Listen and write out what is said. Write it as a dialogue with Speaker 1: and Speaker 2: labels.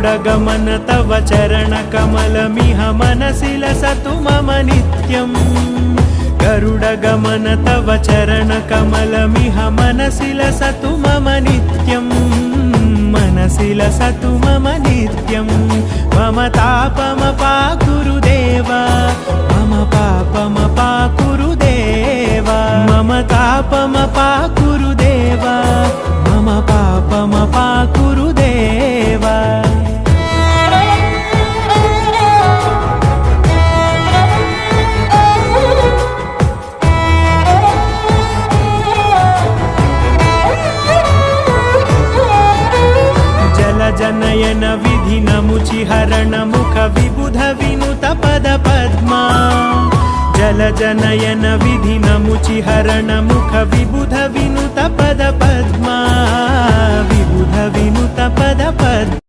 Speaker 1: गरुडगमन तव चरणकमलमिह मनसि लसतु मम नित्यम् गरुडगमन तव चरणकमलमिह मनसि लसतु मम नित्यम् मनसि लसतु मम नित्यं मम तापमपाकुरुदेव मम पापमपाकुरुदेव मम तापमपाकुरुदेव मम पापमपाकुरुदेव जनयन विधिनमुचिहरण मुख विबुध विनुत पद पद्मा जल जनयन विधिनमुचिहरण मुख विबुध विनुत पद पद्मा विबुध विनुत पद पद्मा